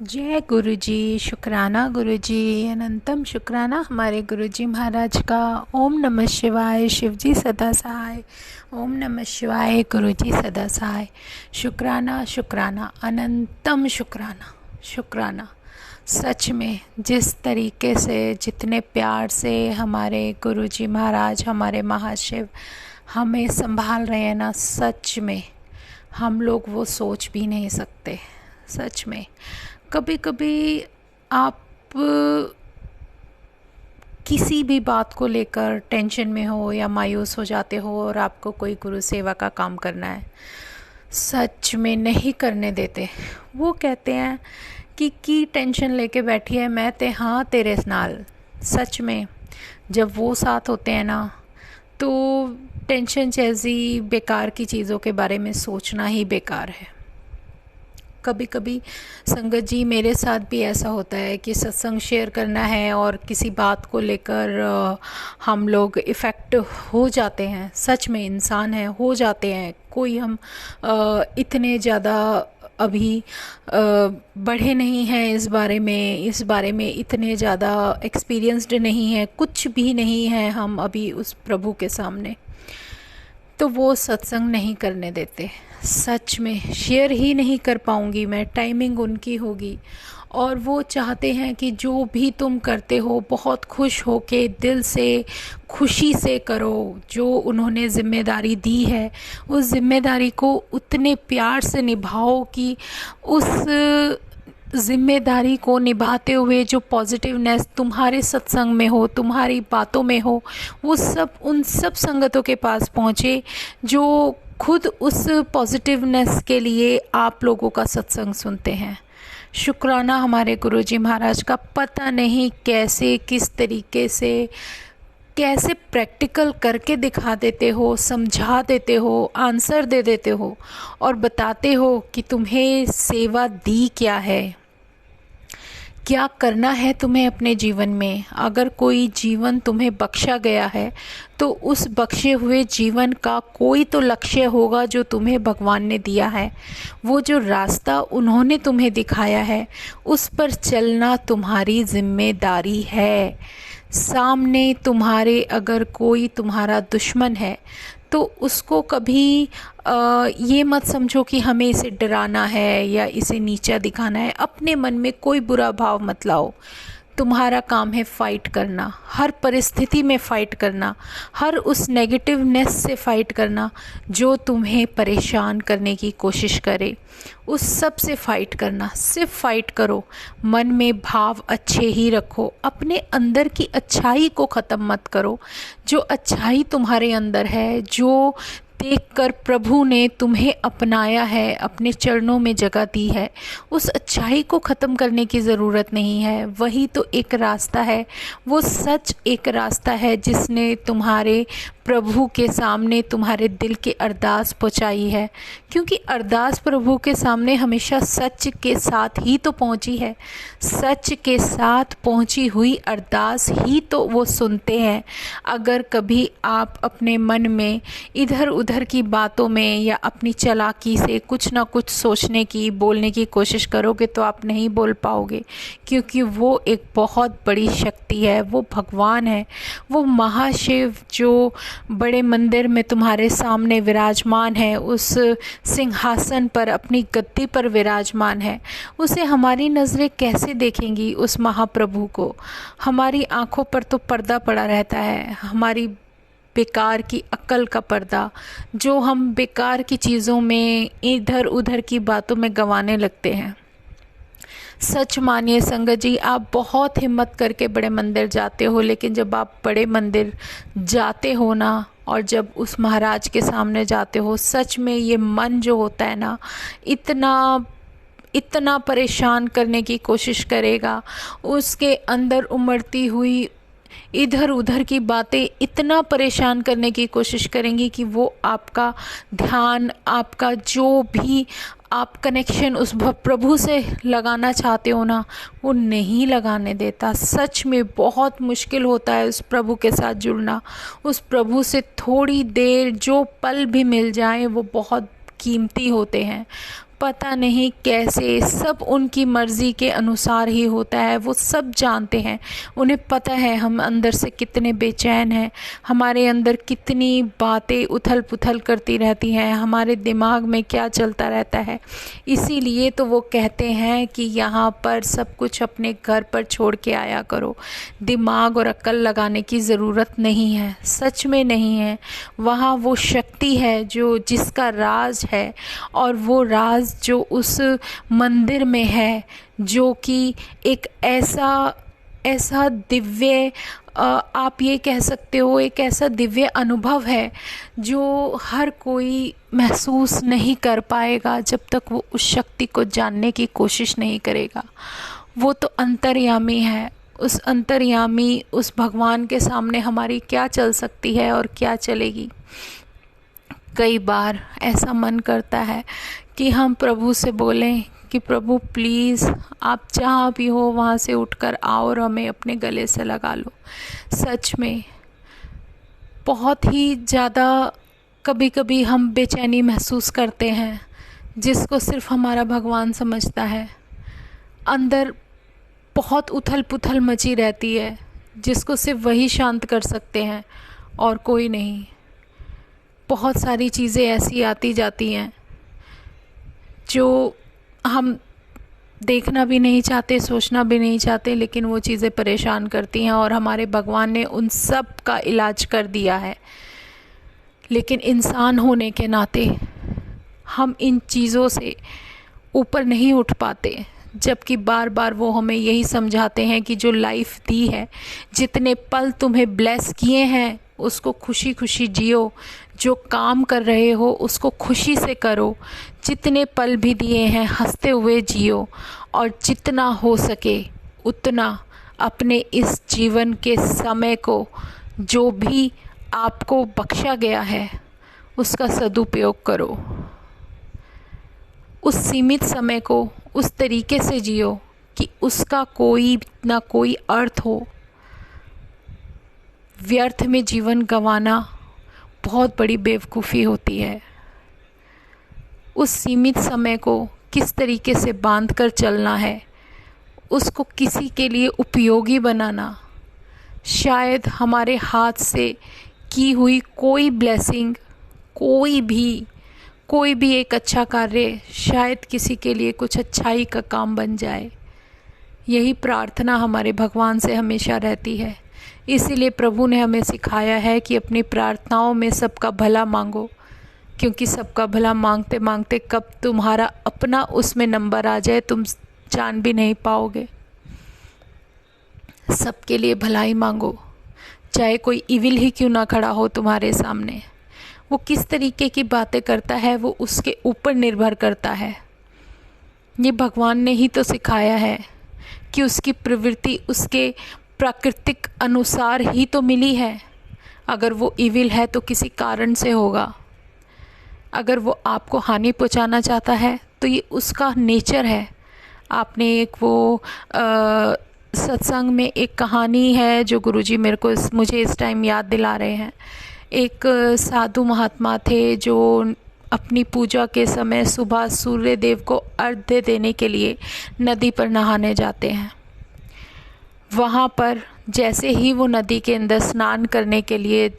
जय गुरु जी। शुक्राना गुरु जी, अनंतम शुक्राना हमारे गुरु जी महाराज का। ओम नमः शिवाय। शिव जी सदा सहाय। ओम नमः शिवाय। गुरु जी सदा सहाय। शुक्राना शुक्राना अनंतम शुक्राना। शुक्राना सच में जिस तरीके से, जितने प्यार से हमारे गुरु जी महाराज, हमारे महाशिव हमें संभाल रहे हैं ना, सच में हम लोग वो सोच भी नहीं सकते। सच में कभी कभी आप किसी भी बात को लेकर टेंशन में हो या मायूस हो जाते हो और आपको कोई गुरु सेवा का काम करना है, सच में नहीं करने देते। वो कहते हैं कि टेंशन लेके बैठी है, मैं ते हाँ तेरे नाल। सच में जब वो साथ होते हैं ना, तो टेंशन जैसी बेकार की चीज़ों के बारे में सोचना ही बेकार है। कभी कभी संगत जी मेरे साथ भी ऐसा होता है कि सत्संग शेयर करना है और किसी बात को लेकर हम लोग इफ़ेक्ट हो जाते हैं। सच में इंसान है, हो जाते हैं। कोई हम इतने ज़्यादा अभी बढ़े नहीं हैं इस बारे में इतने ज़्यादा एक्सपीरियंस्ड नहीं है, कुछ भी नहीं है हम अभी उस प्रभु के सामने, तो वो सत्संग नहीं करने देते। सच में शेयर ही नहीं कर पाऊँगी मैं, टाइमिंग उनकी होगी। और वो चाहते हैं कि जो भी तुम करते हो बहुत खुश हो के, दिल से, खुशी से करो। जो उन्होंने ज़िम्मेदारी दी है, उस ज़िम्मेदारी को उतने प्यार से निभाओ कि उस ज़िम्मेदारी को निभाते हुए जो पॉजिटिवनेस तुम्हारे सत्संग में हो, तुम्हारी बातों में हो, वो सब उन सब संगतों के पास पहुँचे जो खुद उस पॉजिटिवनेस के लिए आप लोगों का सत्संग सुनते हैं। शुक्राना हमारे गुरुजी महाराज का। पता नहीं कैसे, किस तरीके से, कैसे प्रैक्टिकल करके दिखा देते हो, समझा देते हो, आंसर दे देते हो और बताते हो कि तुम्हें सेवा दी क्या है, क्या करना है तुम्हें अपने जीवन में। अगर कोई जीवन तुम्हें बख्शा गया है तो उस बख्शे हुए जीवन का कोई तो लक्ष्य होगा जो तुम्हें भगवान ने दिया है। वो जो रास्ता उन्होंने तुम्हें दिखाया है, उस पर चलना तुम्हारी जिम्मेदारी है। सामने तुम्हारे अगर कोई तुम्हारा दुश्मन है तो उसको कभी ये मत समझो कि हमें इसे डराना है या इसे नीचा दिखाना है। अपने मन में कोई बुरा भाव मत लाओ। तुम्हारा काम है फ़ाइट करना, हर परिस्थिति में फ़ाइट करना, हर उस नेगेटिवनेस से फ़ाइट करना जो तुम्हें परेशान करने की कोशिश करे। उस सब से फ़ाइट करना, सिर्फ फ़ाइट करो। मन में भाव अच्छे ही रखो, अपने अंदर की अच्छाई को ख़त्म मत करो। जो अच्छाई तुम्हारे अंदर है, जो देखकर प्रभु ने तुम्हें अपनाया है, अपने चरणों में जगह दी है, उस अच्छाई को ख़त्म करने की ज़रूरत नहीं है। वही तो एक रास्ता है, वो सच एक रास्ता है जिसने तुम्हारे प्रभु के सामने तुम्हारे दिल की अरदास पहुंचाई है। क्योंकि अरदास प्रभु के सामने हमेशा सच के साथ ही तो पहुंची है। सच के साथ पहुंची हुई अरदास ही तो वो सुनते हैं। अगर कभी आप अपने मन में इधर उधर की बातों में या अपनी चालाकी से कुछ ना कुछ सोचने की, बोलने की कोशिश करोगे तो आप नहीं बोल पाओगे। क्योंकि वो एक बहुत बड़ी शक्ति है, वो भगवान है, वो महाशिव जो बड़े मंदिर में तुम्हारे सामने विराजमान है, उस सिंहासन पर, अपनी गद्दी पर विराजमान है। उसे हमारी नज़रें कैसे देखेंगी उस महाप्रभु को। हमारी आंखों पर तो पर्दा पड़ा रहता है, हमारी बेकार की अक्ल का पर्दा, जो हम बेकार की चीज़ों में, इधर उधर की बातों में गंवाने लगते हैं। सच मानिए संगत जी, आप बहुत हिम्मत करके बड़े मंदिर जाते हो, लेकिन जब आप बड़े मंदिर जाते हो ना और जब उस महाराज के सामने जाते हो, सच में ये मन जो होता है ना, इतना इतना परेशान करने की कोशिश करेगा। उसके अंदर उमड़ती हुई इधर उधर की बातें इतना परेशान करने की कोशिश करेंगी कि वो आपका ध्यान, आपका जो भी आप कनेक्शन उस प्रभु से लगाना चाहते हो ना, वो नहीं लगाने देता। सच में बहुत मुश्किल होता है उस प्रभु के साथ जुड़ना। उस प्रभु से थोड़ी देर जो पल भी मिल जाए वो बहुत कीमती होते हैं। पता नहीं कैसे सब उनकी मर्ज़ी के अनुसार ही होता है। वो सब जानते हैं, उन्हें पता है हम अंदर से कितने बेचैन हैं, हमारे अंदर कितनी बातें उथल पुथल करती रहती हैं, हमारे दिमाग में क्या चलता रहता है। इसीलिए तो वो कहते हैं कि यहाँ पर सब कुछ अपने घर पर छोड़ के आया करो। दिमाग और अक्ल लगाने की ज़रूरत नहीं है, सच में नहीं है। वहाँ वो शक्ति है जो जिसका राज है, और वो राज जो उस मंदिर में है, जो कि एक ऐसा दिव्य, आप ये कह सकते हो, एक ऐसा दिव्य अनुभव है जो हर कोई महसूस नहीं कर पाएगा जब तक वो उस शक्ति को जानने की कोशिश नहीं करेगा। वो तो अंतर्यामी है। उस अंतर्यामी, उस भगवान के सामने हमारी क्या चल सकती है और क्या चलेगी। कई बार ऐसा मन करता है कि हम प्रभु से बोलें कि प्रभु प्लीज़ आप जहाँ भी हो वहाँ से उठकर आओ और हमें अपने गले से लगा लो। सच में बहुत ही ज़्यादा कभी कभी हम बेचैनी महसूस करते हैं, जिसको सिर्फ हमारा भगवान समझता है। अंदर बहुत उथल पुथल मची रहती है, जिसको सिर्फ वही शांत कर सकते हैं और कोई नहीं। बहुत सारी चीज़ें ऐसी आती जाती हैं जो हम देखना भी नहीं चाहते, सोचना भी नहीं चाहते, लेकिन वो चीज़ें परेशान करती हैं और हमारे भगवान ने उन सब का इलाज कर दिया है। लेकिन इंसान होने के नाते हम इन चीज़ों से ऊपर नहीं उठ पाते, जबकि बार बार वो हमें यही समझाते हैं कि जो लाइफ दी है, जितने पल तुम्हें ब्लेस किए हैं उसको खुशी खुशी जियो, जो काम कर रहे हो उसको खुशी से करो, जितने पल भी दिए हैं हंसते हुए जियो, और जितना हो सके उतना अपने इस जीवन के समय को, जो भी आपको बख्शा गया है, उसका सदुपयोग करो। उस सीमित समय को उस तरीके से जियो कि उसका कोई ना कोई अर्थ हो। व्यर्थ में जीवन गंवाना बहुत बड़ी बेवकूफ़ी होती है। उस सीमित समय को किस तरीके से बांध कर चलना है, उसको किसी के लिए उपयोगी बनाना। शायद हमारे हाथ से की हुई कोई ब्लेसिंग, कोई भी एक अच्छा कार्य शायद किसी के लिए कुछ अच्छाई का काम बन जाए। यही प्रार्थना हमारे भगवान से हमेशा रहती है। इसीलिए प्रभु ने हमें सिखाया है कि अपनी प्रार्थनाओं में सबका भला मांगो, क्योंकि सबका भला मांगते मांगते कब तुम्हारा अपना उसमें नंबर आ जाए तुम जान भी नहीं पाओगे। सबके लिए भलाई मांगो, चाहे कोई इविल ही क्यों ना खड़ा हो तुम्हारे सामने। वो किस तरीके की बातें करता है वो उसके ऊपर निर्भर करता है। ये भगवान ने ही तो सिखाया है कि उसकी प्रवृत्ति उसके प्राकृतिक अनुसार ही तो मिली है। अगर वो इविल है तो किसी कारण से होगा। अगर वो आपको हानि पहुंचाना चाहता है तो ये उसका नेचर है। आपने एक वो सत्संग में एक कहानी है जो गुरुजी मुझे इस टाइम याद दिला रहे हैं। एक साधु महात्मा थे जो अपनी पूजा के समय सुबह सूर्य देव को अर्घ्य देने के लिए नदी पर नहाने जाते हैं। वहाँ पर जैसे ही वो नदी के अंदर स्नान करने के लिए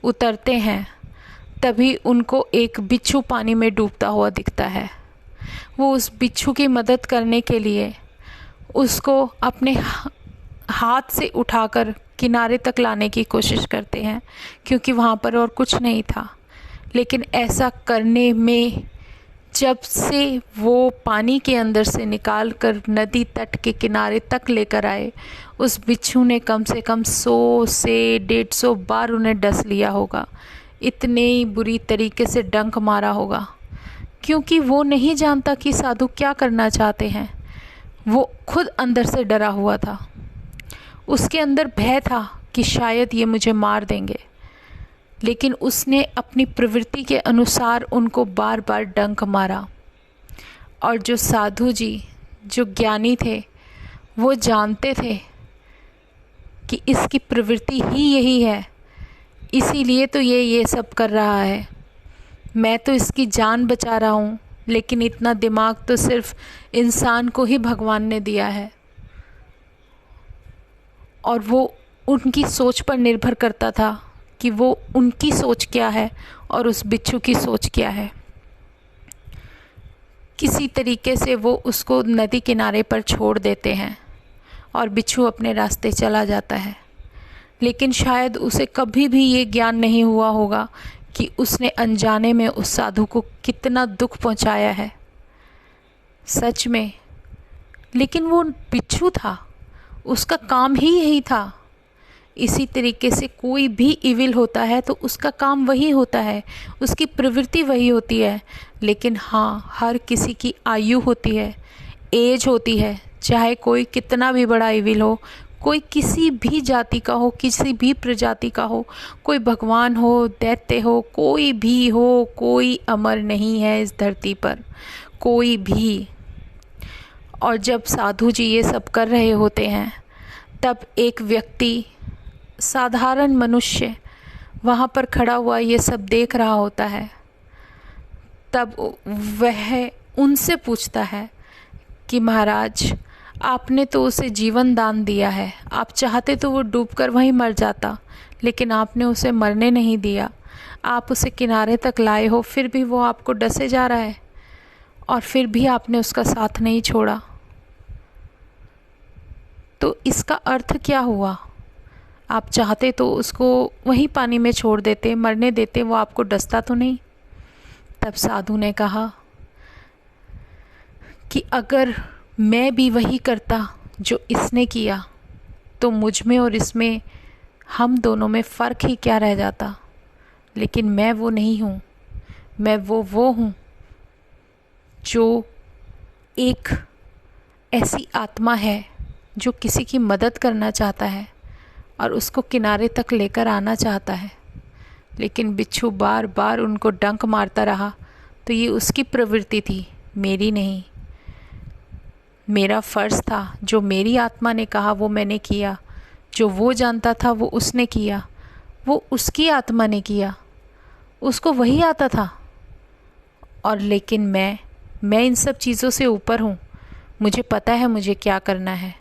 उतरते हैं, तभी उनको एक बिच्छू पानी में डूबता हुआ दिखता है। वो उस बिच्छू की मदद करने के लिए उसको अपने हाथ से उठाकर किनारे तक लाने की कोशिश करते हैं, क्योंकि वहाँ पर और कुछ नहीं था। लेकिन ऐसा करने में जब से वो पानी के अंदर से निकाल कर नदी तट के किनारे तक लेकर आए, उस बिच्छू ने कम से कम 100 से 150 बार उन्हें डस लिया होगा। इतने बुरी तरीके से डंक मारा होगा, क्योंकि वो नहीं जानता कि साधु क्या करना चाहते हैं। वो खुद अंदर से डरा हुआ था। उसके अंदर भय था कि शायद ये मुझे मार देंगे, लेकिन उसने अपनी प्रवृत्ति के अनुसार उनको बार बार डंक मारा। और जो साधु जी, जो ज्ञानी थे, वो जानते थे कि इसकी प्रवृत्ति ही यही है, इसीलिए तो ये सब कर रहा है। मैं तो इसकी जान बचा रहा हूँ, लेकिन इतना दिमाग तो सिर्फ इंसान को ही भगवान ने दिया है, और वो उनकी सोच पर निर्भर करता था कि वो उनकी सोच क्या है और उस बिच्छू की सोच क्या है। किसी तरीके से वो उसको नदी किनारे पर छोड़ देते हैं और बिच्छू अपने रास्ते चला जाता है। लेकिन शायद उसे कभी भी ये ज्ञान नहीं हुआ होगा कि उसने अनजाने में उस साधु को कितना दुख पहुंचाया है, सच में। लेकिन वो बिच्छू था, उसका काम ही यही था। इसी तरीके से कोई भी इविल होता है तो उसका काम वही होता है, उसकी प्रवृत्ति वही होती है। लेकिन हाँ, हर किसी की आयु होती है, एज होती है, चाहे कोई कितना भी बड़ा इविल हो, कोई किसी भी जाति का हो, किसी भी प्रजाति का हो, कोई भगवान हो, दैत्य हो, कोई भी हो, कोई अमर नहीं है इस धरती पर, कोई भी। और जब साधु जी ये सब कर रहे होते हैं, तब एक व्यक्ति, साधारण मनुष्य वहाँ पर खड़ा हुआ ये सब देख रहा होता है। तब वह उनसे पूछता है कि महाराज, आपने तो उसे जीवन दान दिया है, आप चाहते तो वो डूबकर वहीं मर जाता, लेकिन आपने उसे मरने नहीं दिया। आप उसे किनारे तक लाए हो, फिर भी वो आपको डसे जा रहा है, और फिर भी आपने उसका साथ नहीं छोड़ा। तो इसका अर्थ क्या हुआ? आप चाहते तो उसको वहीं पानी में छोड़ देते, मरने देते, वो आपको डसता तो नहीं। तब साधु ने कहा कि अगर मैं भी वही करता जो इसने किया, तो मुझ में और इसमें, हम दोनों में फ़र्क ही क्या रह जाता। लेकिन मैं वो नहीं हूँ, मैं वो हूँ जो एक ऐसी आत्मा है जो किसी की मदद करना चाहता है और उसको किनारे तक लेकर आना चाहता है। लेकिन बिच्छू बार बार उनको डंक मारता रहा, तो ये उसकी प्रवृत्ति थी, मेरी नहीं। मेरा फ़र्ज़ था, जो मेरी आत्मा ने कहा वो मैंने किया, जो वो जानता था वो उसने किया, वो उसकी आत्मा ने किया, उसको वही आता था। और लेकिन मैं इन सब चीज़ों से ऊपर हूँ, मुझे पता है मुझे क्या करना है।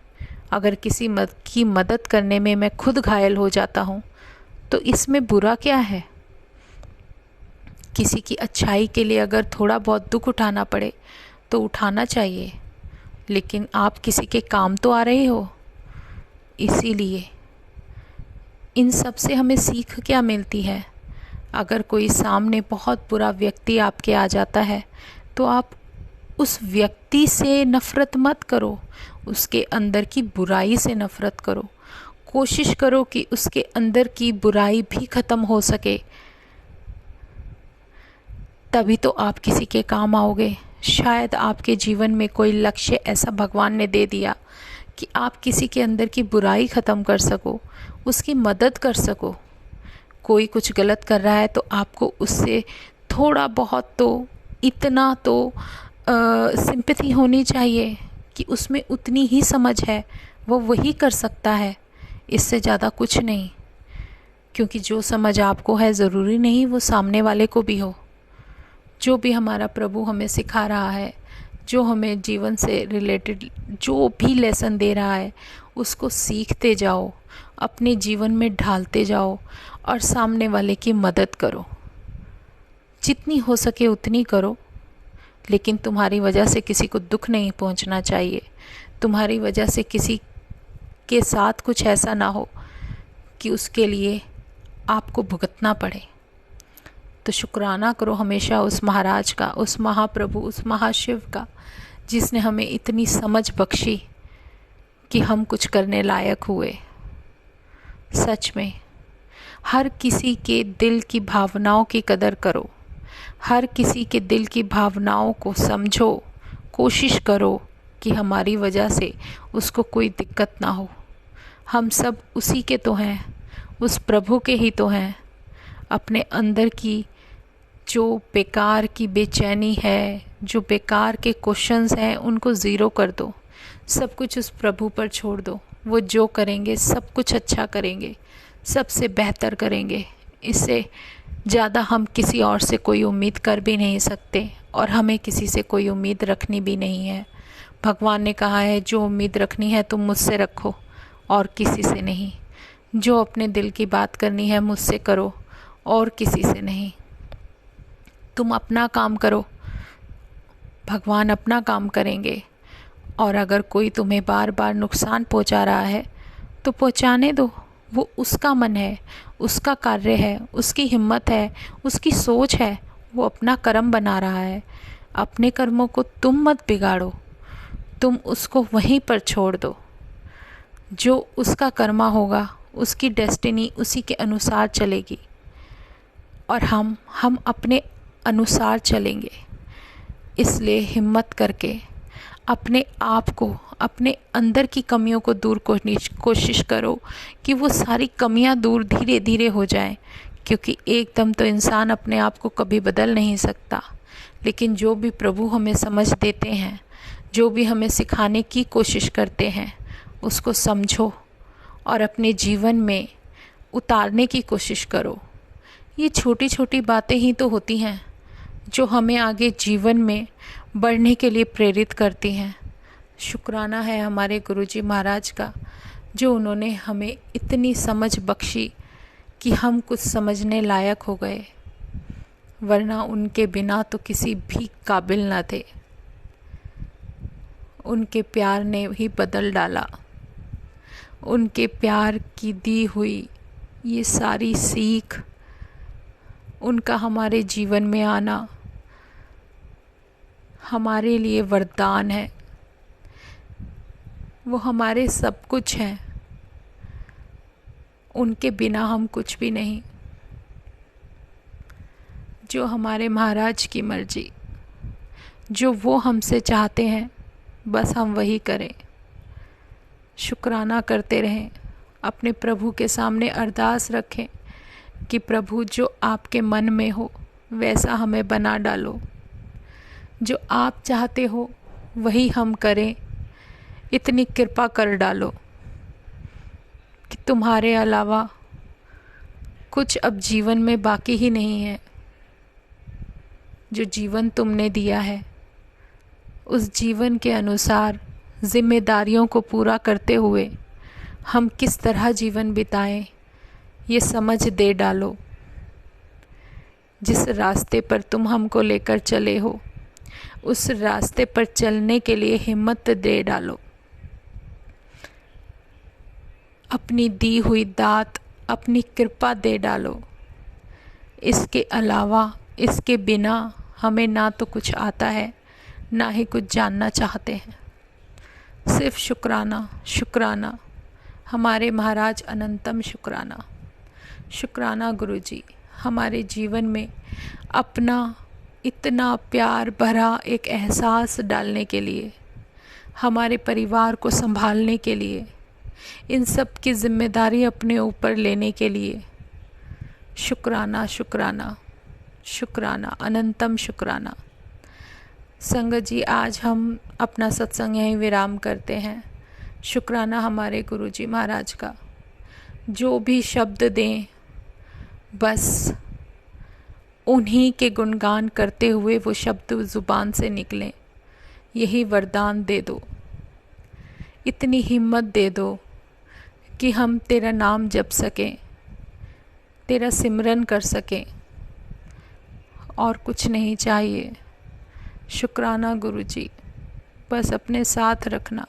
अगर किसी की मदद करने में मैं खुद घायल हो जाता हूँ तो इसमें बुरा क्या है? किसी की अच्छाई के लिए अगर थोड़ा बहुत दुख उठाना पड़े तो उठाना चाहिए, लेकिन आप किसी के काम तो आ रहे हो। इसीलिए इन सब से हमें सीख क्या मिलती है? अगर कोई सामने बहुत बुरा व्यक्ति आपके आ जाता है तो आप उस व्यक्ति से नफ़रत मत करो, उसके अंदर की बुराई से नफ़रत करो। कोशिश करो कि उसके अंदर की बुराई भी ख़त्म हो सके, तभी तो आप किसी के काम आओगे। शायद आपके जीवन में कोई लक्ष्य ऐसा भगवान ने दे दिया कि आप किसी के अंदर की बुराई ख़त्म कर सको, उसकी मदद कर सको। कोई कुछ गलत कर रहा है तो आपको उससे थोड़ा बहुत तो, इतना तो सिंपैथी होनी चाहिए कि उसमें उतनी ही समझ है, वो वही कर सकता है, इससे ज़्यादा कुछ नहीं। क्योंकि जो समझ आपको है ज़रूरी नहीं वो सामने वाले को भी हो। जो भी हमारा प्रभु हमें सिखा रहा है, जो हमें जीवन से रिलेटेड जो भी लेसन दे रहा है, उसको सीखते जाओ, अपने जीवन में ढालते जाओ और सामने वाले की मदद करो। जितनी हो सके उतनी करो, लेकिन तुम्हारी वजह से किसी को दुख नहीं पहुंचना चाहिए। तुम्हारी वजह से किसी के साथ कुछ ऐसा ना हो कि उसके लिए आपको भुगतना पड़े। तो शुक्राना करो हमेशा उस महाराज का, उस महाप्रभु, उस महाशिव का, जिसने हमें इतनी समझ बख्शी कि हम कुछ करने लायक हुए। सच में हर किसी के दिल की भावनाओं की कदर करो, हर किसी के दिल की भावनाओं को समझो, कोशिश करो कि हमारी वजह से उसको कोई दिक्कत ना हो। हम सब उसी के तो हैं, उस प्रभु के ही तो हैं। अपने अंदर की जो बेकार की बेचैनी है, जो बेकार के क्वेश्चंस हैं, उनको ज़ीरो कर दो, सब कुछ उस प्रभु पर छोड़ दो। वो जो करेंगे सब कुछ अच्छा करेंगे, सबसे बेहतर करेंगे। इससे ज़्यादा हम किसी और से कोई उम्मीद कर भी नहीं सकते और हमें किसी से कोई उम्मीद रखनी भी नहीं है। भगवान ने कहा है जो उम्मीद रखनी है तुम मुझसे रखो और किसी से नहीं। जो अपने दिल की बात करनी है मुझसे करो और किसी से नहीं। तुम अपना काम करो, भगवान अपना काम करेंगे। और अगर कोई तुम्हें बार बार नुकसान पहुंचा रहा है तो पहुंचाने दो। वो उसका मन है, उसका कार्य है, उसकी हिम्मत है, उसकी सोच है। वो अपना कर्म बना रहा है। अपने कर्मों को तुम मत बिगाड़ो, तुम उसको वहीं पर छोड़ दो। जो उसका कर्मा होगा उसकी डेस्टिनी उसी के अनुसार चलेगी और हम अपने अनुसार चलेंगे। इसलिए हिम्मत करके अपने आप को, अपने अंदर की कमियों को दूर कोशिश करो कि वो सारी कमियां दूर धीरे धीरे हो जाएं, क्योंकि एकदम तो इंसान अपने आप को कभी बदल नहीं सकता। लेकिन जो भी प्रभु हमें समझ देते हैं, जो भी हमें सिखाने की कोशिश करते हैं, उसको समझो और अपने जीवन में उतारने की कोशिश करो। ये छोटी छोटी बातें ही तो होती हैं जो हमें आगे जीवन में बढ़ने के लिए प्रेरित करती हैं। शुक्राना है हमारे गुरुजी महाराज का, जो उन्होंने हमें इतनी समझ बख्शी कि हम कुछ समझने लायक हो गए, वरना उनके बिना तो किसी भी काबिल न थे। उनके प्यार ने ही बदल डाला। उनके प्यार की दी हुई ये सारी सीख, उनका हमारे जीवन में आना हमारे लिए वरदान है। वो हमारे सब कुछ हैं। उनके बिना हम कुछ भी नहीं। जो हमारे महाराज की मर्जी, जो वो हमसे चाहते हैं बस हम वही करें। शुक्राना करते रहें, अपने प्रभु के सामने अरदास रखें कि प्रभु जो आपके मन में हो वैसा हमें बना डालो। जो आप चाहते हो वही हम करें। इतनी कृपा कर डालो कि तुम्हारे अलावा कुछ अब जीवन में बाकी ही नहीं है। जो जीवन तुमने दिया है उस जीवन के अनुसार जिम्मेदारियों को पूरा करते हुए हम किस तरह जीवन बिताएं, ये समझ दे डालो। जिस रास्ते पर तुम हमको लेकर चले हो उस रास्ते पर चलने के लिए हिम्मत दे डालो। अपनी दी हुई दात, अपनी कृपा दे डालो। इसके अलावा, इसके बिना हमें ना तो कुछ आता है, ना ही कुछ जानना चाहते हैं। सिर्फ शुक्राना, शुक्राना हमारे महाराज, अनंतम शुक्राना। शुक्राना गुरुजी, हमारे जीवन में अपना इतना प्यार भरा एक एहसास डालने के लिए, हमारे परिवार को संभालने के लिए, इन सब की जिम्मेदारी अपने ऊपर लेने के लिए शुक्राना, शुक्राना, शुक्राना, अनंतम शुक्राना। संगत जी, आज हम अपना सत्संग यहीं विराम करते हैं। शुक्राना हमारे गुरुजी महाराज का। जो भी शब्द दें बस उन्हीं के गुणगान करते हुए वो शब्द ज़ुबान से निकलें, यही वरदान दे दो। इतनी हिम्मत दे दो कि हम तेरा नाम जप सकें, तेरा सिमरन कर सकें, और कुछ नहीं चाहिए। शुक्राना गुरुजी, बस अपने साथ रखना।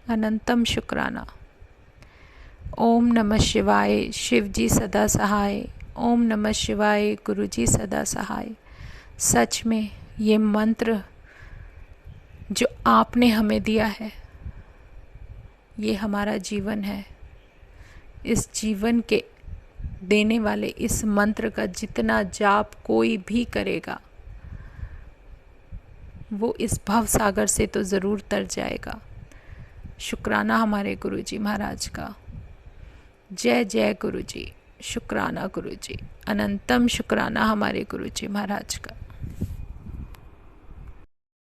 अनंतम शुक्राना। ओम नमः शिवाय, शिव जी सदा सहाय। ओम नमः शिवाय, गुरुजी सदा सहाय। सच में ये मंत्र जो आपने हमें दिया है, ये हमारा जीवन है। इस जीवन के देने वाले इस मंत्र का जितना जाप कोई भी करेगा वो इस भव सागर से तो ज़रूर तर जाएगा। शुक्राना हमारे गुरुजी महाराज का। जय जय गुरुजी। शुक्राना गुरुजी। अनंतम शुक्राना हमारे गुरुजी महाराज का।